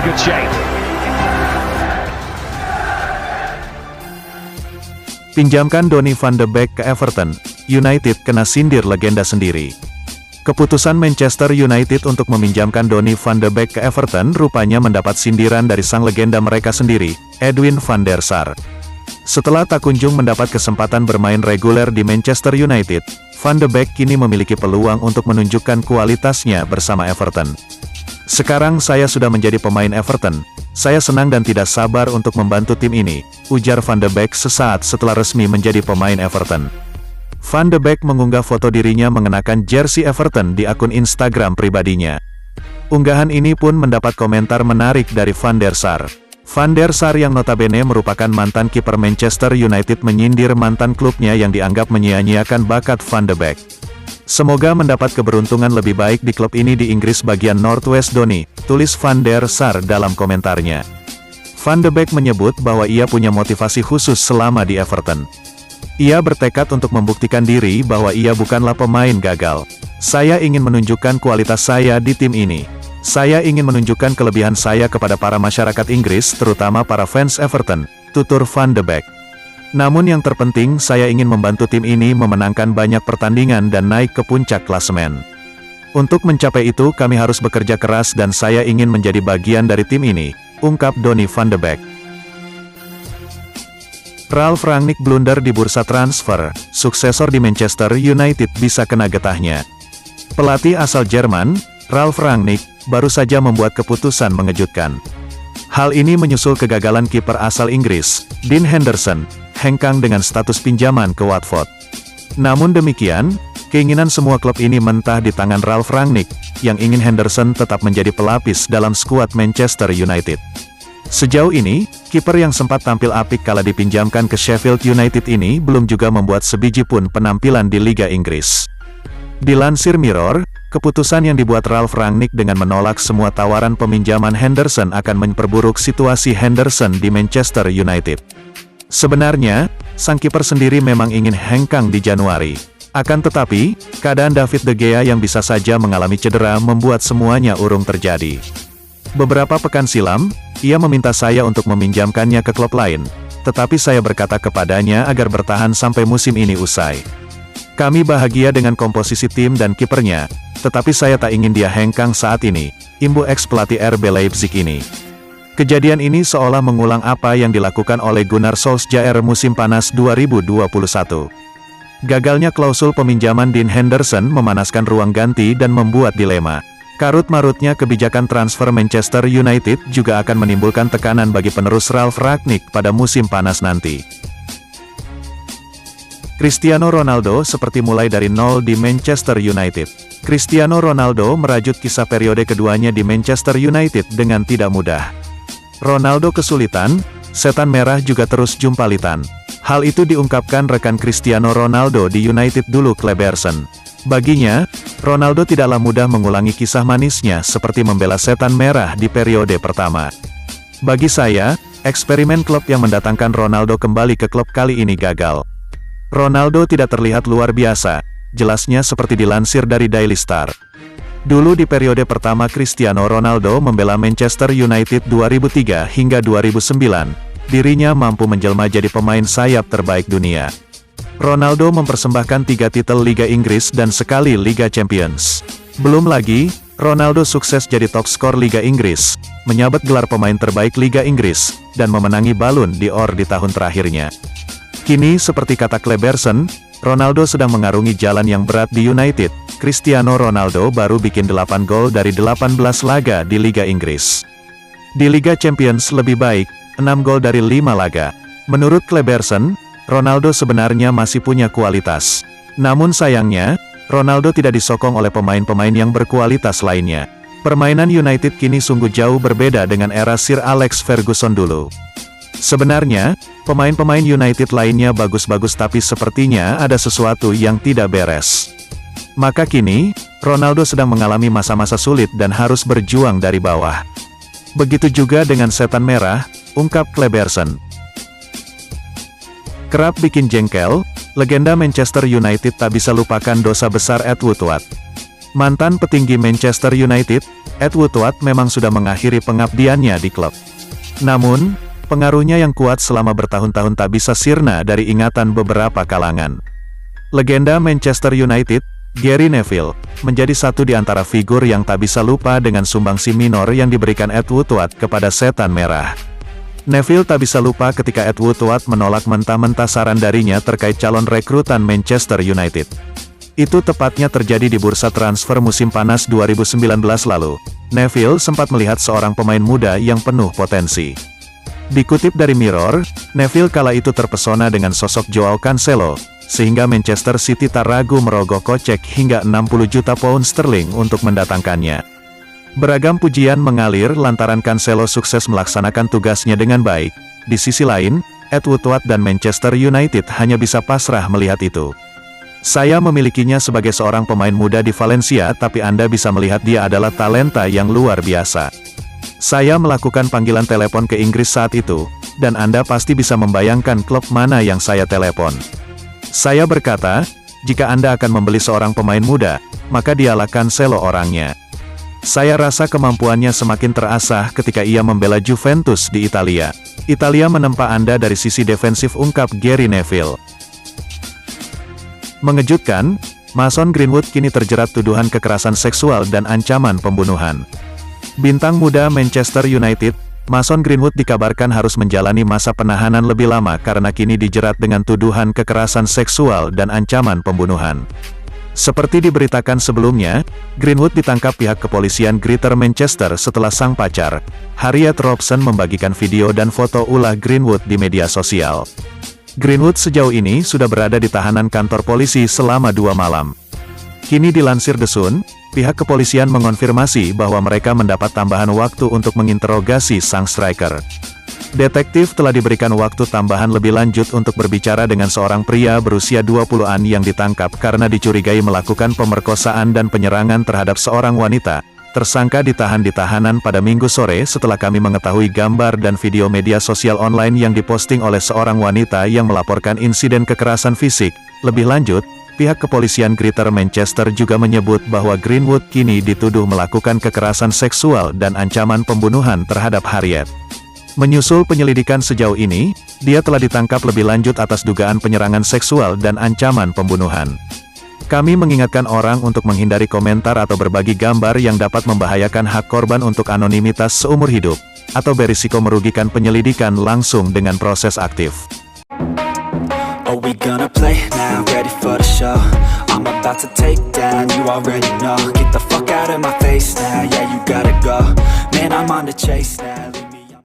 good shape. Pinjamkan Donny van de Beek ke Everton, United kena sindir legenda sendiri. Keputusan Manchester United untuk meminjamkan Donny van de Beek ke Everton rupanya mendapat sindiran dari sang legenda mereka sendiri, Edwin van der Sar. Setelah tak kunjung mendapat kesempatan bermain reguler di Manchester United, Van de Beek kini memiliki peluang untuk menunjukkan kualitasnya bersama Everton. "Sekarang saya sudah menjadi pemain Everton, saya senang dan tidak sabar untuk membantu tim ini," ujar Van de Beek sesaat setelah resmi menjadi pemain Everton. Van de Beek mengunggah foto dirinya mengenakan jersey Everton di akun Instagram pribadinya. Unggahan ini pun mendapat komentar menarik dari Van der Sar. Van der Sar yang notabene merupakan mantan kiper Manchester United menyindir mantan klubnya yang dianggap menyia-nyiakan bakat Van de Beek. "Semoga mendapat keberuntungan lebih baik di klub ini di Inggris bagian Northwest Donny," tulis Van der Sar dalam komentarnya. Van de Beek menyebut bahwa ia punya motivasi khusus selama di Everton. Ia bertekad untuk membuktikan diri bahwa ia bukanlah pemain gagal. "Saya ingin menunjukkan kualitas saya di tim ini. Saya ingin menunjukkan kelebihan saya kepada para masyarakat Inggris, terutama para fans Everton," tutur Van de Beek. "Namun yang terpenting saya ingin membantu tim ini memenangkan banyak pertandingan dan naik ke puncak klasemen. Untuk mencapai itu kami harus bekerja keras dan saya ingin menjadi bagian dari tim ini," ungkap Donny van de Beek. Ralf Rangnick blunder di bursa transfer, suksesor di Manchester United bisa kena getahnya. Pelatih asal Jerman, Ralf Rangnick, baru saja membuat keputusan mengejutkan. Hal ini menyusul kegagalan kiper asal Inggris, Dean Henderson, hengkang dengan status pinjaman ke Watford. Namun demikian, keinginan semua klub ini mentah di tangan Ralf Rangnick, yang ingin Henderson tetap menjadi pelapis dalam skuad Manchester United. Sejauh ini, kiper yang sempat tampil apik kala dipinjamkan ke Sheffield United ini belum juga membuat sebiji pun penampilan di Liga Inggris. Dilansir Mirror, keputusan yang dibuat Ralf Rangnick dengan menolak semua tawaran peminjaman Henderson akan memperburuk situasi Henderson di Manchester United. Sebenarnya, sang kiper sendiri memang ingin hengkang di Januari. Akan tetapi, keadaan David De Gea yang bisa saja mengalami cedera membuat semuanya urung terjadi. Beberapa pekan silam, ia meminta saya untuk meminjamkannya ke klub lain, tetapi saya berkata kepadanya agar bertahan sampai musim ini usai. Kami bahagia dengan komposisi tim dan kipernya, tetapi saya tak ingin dia hengkang saat ini, imbu ex-pelatih RB Leipzig ini. Kejadian ini seolah mengulang apa yang dilakukan oleh Gunnar Solskjaer musim panas 2021. Gagalnya klausul peminjaman Dean Henderson memanaskan ruang ganti dan membuat dilema. Karut-marutnya kebijakan transfer Manchester United juga akan menimbulkan tekanan bagi penerus Ralf Rangnick pada musim panas nanti. Cristiano Ronaldo seperti mulai dari nol di Manchester United. Cristiano Ronaldo merajut kisah periode keduanya di Manchester United dengan tidak mudah. Ronaldo kesulitan, setan merah juga terus jumpalitan. Hal itu diungkapkan rekan Cristiano Ronaldo di United dulu, Kleberson. Baginya, Ronaldo tidaklah mudah mengulangi kisah manisnya seperti membela setan merah di periode pertama. "Bagi saya, eksperimen klub yang mendatangkan Ronaldo kembali ke klub kali ini gagal. Ronaldo tidak terlihat luar biasa," jelasnya seperti dilansir dari Daily Star. Dulu di periode pertama Cristiano Ronaldo membela Manchester United 2003 hingga 2009, dirinya mampu menjelma jadi pemain sayap terbaik dunia. Ronaldo mempersembahkan 3 titel Liga Inggris dan sekali Liga Champions. Belum lagi, Ronaldo sukses jadi top skor Liga Inggris, menyabet gelar pemain terbaik Liga Inggris, dan memenangi Ballon d'Or di tahun terakhirnya. Kini seperti kata Kleberson, Ronaldo sedang mengarungi jalan yang berat di United. Cristiano Ronaldo baru bikin 8 gol dari 18 laga di Liga Inggris. Di Liga Champions lebih baik, 6 gol dari 5 laga. Menurut Kleberson, Ronaldo sebenarnya masih punya kualitas. Namun sayangnya, Ronaldo tidak disokong oleh pemain-pemain yang berkualitas lainnya. Permainan United kini sungguh jauh berbeda dengan era Sir Alex Ferguson dulu. Sebenarnya, pemain-pemain United lainnya bagus-bagus tapi sepertinya ada sesuatu yang tidak beres. Maka kini, Ronaldo sedang mengalami masa-masa sulit dan harus berjuang dari bawah. Begitu juga dengan setan merah, ungkap Kleberson. Kerap bikin jengkel, legenda Manchester United tak bisa lupakan dosa besar Ed Woodward. Mantan petinggi Manchester United, Ed Woodward memang sudah mengakhiri pengabdiannya di klub. Namun, pengaruhnya yang kuat selama bertahun-tahun tak bisa sirna dari ingatan beberapa kalangan. Legenda Manchester United, Gary Neville, menjadi satu di antara figur yang tak bisa lupa dengan sumbangsi minor yang diberikan Ed Woodward kepada Setan Merah. Neville tak bisa lupa ketika Ed Woodward menolak mentah-mentah saran darinya terkait calon rekrutan Manchester United. Itu tepatnya terjadi di bursa transfer musim panas 2019 lalu. Neville sempat melihat seorang pemain muda yang penuh potensi. Dikutip dari Mirror, Neville kala itu terpesona dengan sosok Joao Cancelo, sehingga Manchester City tak ragu merogoh kocek hingga 60 juta pound sterling untuk mendatangkannya. Beragam pujian mengalir lantaran Cancelo sukses melaksanakan tugasnya dengan baik. Di sisi lain, Ed Woodward dan Manchester United hanya bisa pasrah melihat itu. Saya memilikinya sebagai seorang pemain muda di Valencia, tapi Anda bisa melihat dia adalah talenta yang luar biasa. Saya melakukan panggilan telepon ke Inggris saat itu, dan Anda pasti bisa membayangkan klub mana yang saya telepon. Saya berkata, jika Anda akan membeli seorang pemain muda, maka dialah Cancelo orangnya. Saya rasa kemampuannya semakin terasah ketika ia membela Juventus di Italia. Italia menempa Anda dari sisi defensif, ungkap Gary Neville. Mengejutkan, Mason Greenwood kini terjerat tuduhan kekerasan seksual dan ancaman pembunuhan. Bintang muda Manchester United, Mason Greenwood dikabarkan harus menjalani masa penahanan lebih lama karena kini dijerat dengan tuduhan kekerasan seksual dan ancaman pembunuhan. Seperti diberitakan sebelumnya, Greenwood ditangkap pihak kepolisian Greater Manchester setelah sang pacar, Harriet Robson, membagikan video dan foto ulah Greenwood di media sosial. Greenwood sejauh ini sudah berada di tahanan kantor polisi selama 2 malam. Kini dilansir The Sun, pihak kepolisian mengonfirmasi bahwa mereka mendapat tambahan waktu untuk menginterogasi sang striker. Detektif telah diberikan waktu tambahan lebih lanjut untuk berbicara dengan seorang pria berusia 20-an yang ditangkap karena dicurigai melakukan pemerkosaan dan penyerangan terhadap seorang wanita. Tersangka ditahan di tahanan pada Minggu sore setelah kami mengetahui gambar dan video media sosial online yang diposting oleh seorang wanita yang melaporkan insiden kekerasan fisik. Lebih lanjut, pihak kepolisian Greater Manchester juga menyebut bahwa Greenwood kini dituduh melakukan kekerasan seksual dan ancaman pembunuhan terhadap Harriet. Menyusul penyelidikan sejauh ini, dia telah ditangkap lebih lanjut atas dugaan penyerangan seksual dan ancaman pembunuhan. Kami mengingatkan orang untuk menghindari komentar atau berbagi gambar yang dapat membahayakan hak korban untuk anonimitas seumur hidup, atau berisiko merugikan penyelidikan langsung dengan proses aktif. Oh, we gonna play now, ready for the show. I'm about to take down, you already know. Get the fuck out of my face now, yeah, you gotta go. Man, I'm on the chase now.